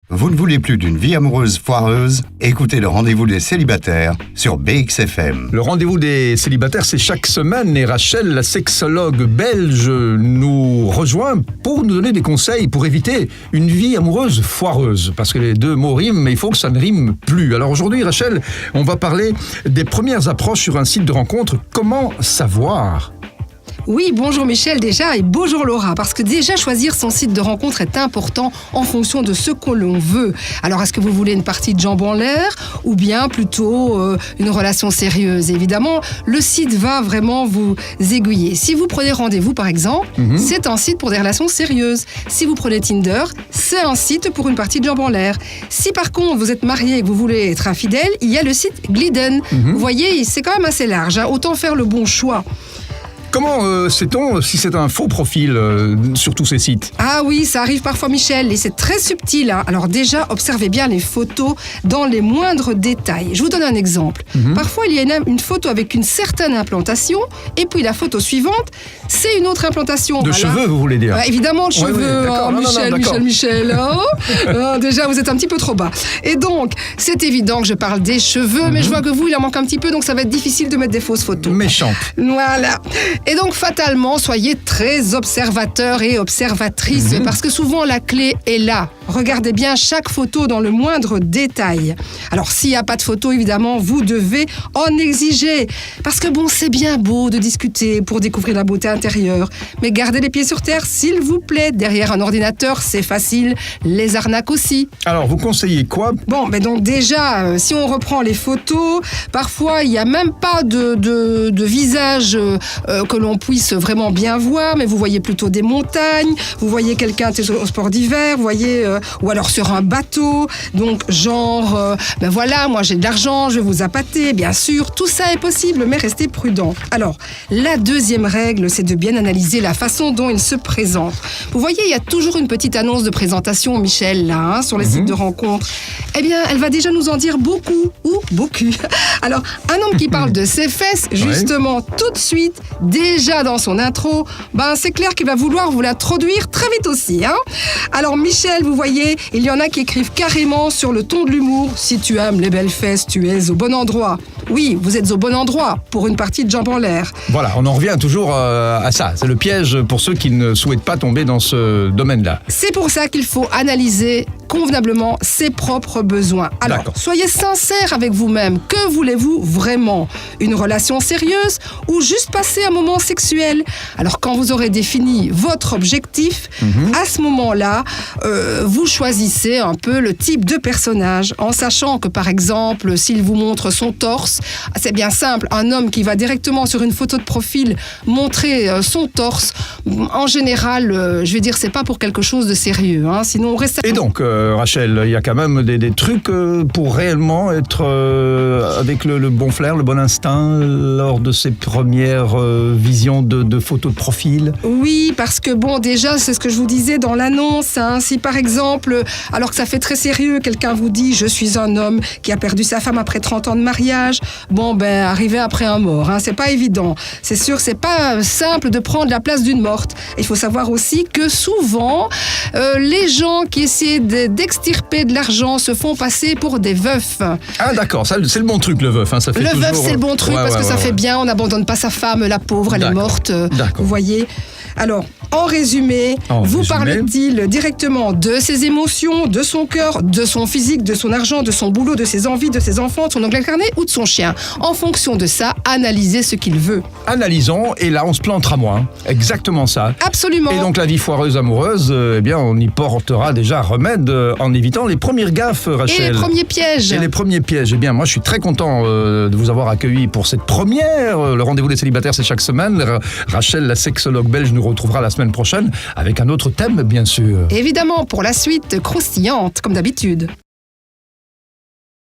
Vous ne voulez plus d'une vie amoureuse foireuse? Écoutez le rendez-vous des célibataires sur BXFM. Le rendez-vous des célibataires, c'est chaque semaine et Rachel, la sexologue belge, nous rejoint pour nous donner des conseils pour éviter une vie amoureuse foireuse. Parce que les deux mots riment, mais il faut que ça ne rime plus. Alors aujourd'hui, Rachel, on va parler des premières approches sur un site de rencontre. Comment savoir ? Oui, bonjour Michel déjà et bonjour Laura, parce que déjà choisir son site de rencontre est important en fonction de ce que l'on veut. Alors est-ce que vous voulez une partie de jambes en l'air ou bien plutôt une relation sérieuse? Évidemment, le site va vraiment vous aiguiller. Si vous prenez rendez-vous par exemple, c'est un site pour des relations sérieuses. Si vous prenez Tinder, c'est un site pour une partie de jambes en l'air. Si par contre vous êtes marié et que vous voulez être infidèle, il y a le site Gliden. Vous voyez, c'est quand même assez large, hein. Autant faire le bon choix. Comment sait-on si c'est un faux profil sur tous ces sites ? Ah oui, ça arrive parfois Michel, et c'est très subtil, hein. Alors déjà, observez bien les photos dans les moindres détails. Je vous donne un exemple. Parfois, il y a une photo avec une certaine implantation, et puis la photo suivante, c'est une autre implantation. De cheveux, vous voulez dire ? Évidemment, de cheveux, d'accord. Michel. Hein. Déjà, vous êtes un petit peu trop bas. Et donc, c'est évident que je parle des cheveux, mais je vois que vous, il en manque un petit peu, donc ça va être difficile de mettre des fausses photos. Méchante. Voilà. Et donc, fatalement, soyez très observateurs et observatrices, parce que souvent, la clé est là. Regardez bien chaque photo dans le moindre détail. Alors, s'il n'y a pas de photo, évidemment, vous devez en exiger. Parce que bon, c'est bien beau de discuter pour découvrir la beauté intérieure, mais gardez les pieds sur terre, s'il vous plaît. Derrière un ordinateur, c'est facile. Les arnaques aussi. Alors, vous conseillez quoi ? Bon, mais donc déjà, si on reprend les photos, parfois, il n'y a même pas de visage que l'on puisse vraiment bien voir, mais vous voyez plutôt des montagnes, vous voyez quelqu'un au sport d'hiver, vous voyez, ou alors sur un bateau, donc genre, ben voilà, moi j'ai de l'argent, je vais vous appâter, bien sûr, tout ça est possible, mais restez prudent. Alors, la deuxième règle, c'est de bien analyser la façon dont il se présente. Vous voyez, il y a toujours une petite annonce de présentation, Michel, là, hein, sur les sites de rencontres. Eh bien, elle va déjà nous en dire beaucoup, ou beaucoup. Alors, un homme qui parle de ses fesses, justement, tout de suite, déjà dans son intro, ben c'est clair qu'il va vouloir vous l'introduire très vite aussi, hein. Alors Michel, vous voyez, il y en a qui écrivent carrément sur le ton de l'humour: si tu aimes les belles fesses, tu es au bon endroit. Oui, vous êtes au bon endroit pour une partie de jambes en l'air. Voilà, on en revient toujours à ça. C'est le piège pour ceux qui ne souhaitent pas tomber dans ce domaine-là. C'est pour ça qu'il faut analyser convenablement ses propres besoins. Alors, D'accord. Soyez sincère avec vous-même. Que voulez-vous vraiment? Une relation sérieuse ou juste passer un moment sexuel? Alors, quand vous aurez défini votre objectif, à ce moment-là, vous choisissez un peu le type de personnage, en sachant que, par exemple, s'il vous montre son torse, c'est bien simple, un homme qui va directement sur une photo de profil montrer son torse, en général, je vais dire, c'est pas pour quelque chose de sérieux, hein, sinon on reste... Et donc, Rachel, il y a quand même des trucs pour réellement être avec le bon flair, le bon instinct lors de ces premières visions de photos de profil. Oui, parce que bon, déjà, c'est ce que je vous disais dans l'annonce, hein, si par exemple, alors que ça fait très sérieux, quelqu'un vous dit « je suis un homme qui a perdu sa femme après 30 ans de mariage », bon, ben, arrivé après un mort, hein, c'est pas évident. C'est sûr, c'est pas simple de prendre la place d'une morte. Il faut savoir aussi que souvent, les gens qui essaient d'extirper de l'argent se font passer pour des veufs. Ah d'accord, ça, c'est le bon truc, le veuf. Hein, ça fait le toujours... veuf, c'est le bon truc parce que ça fait bien, on n'abandonne pas sa femme, la pauvre, elle est morte, vous voyez. Alors, en résumé, parle-t-il directement de ses émotions, de son cœur, de son physique, de son argent, de son boulot, de ses envies, de ses enfants, de son ongle incarné ou de son chien? En fonction de ça, analysez ce qu'il veut. Analysons, et là on se plantera moins. Exactement ça. Absolument. Et donc la vie foireuse amoureuse, eh bien on y portera déjà remède en évitant les premières gaffes, Rachel. Et les premiers pièges. Et les premiers pièges. Eh bien moi je suis très content de vous avoir accueilli pour cette première. Le rendez-vous des célibataires, c'est chaque semaine. Rachel, la sexologue belge, nous retrouvera la semaine prochaine avec un autre thème, bien sûr. Évidemment, pour la suite, croustillante, comme d'habitude.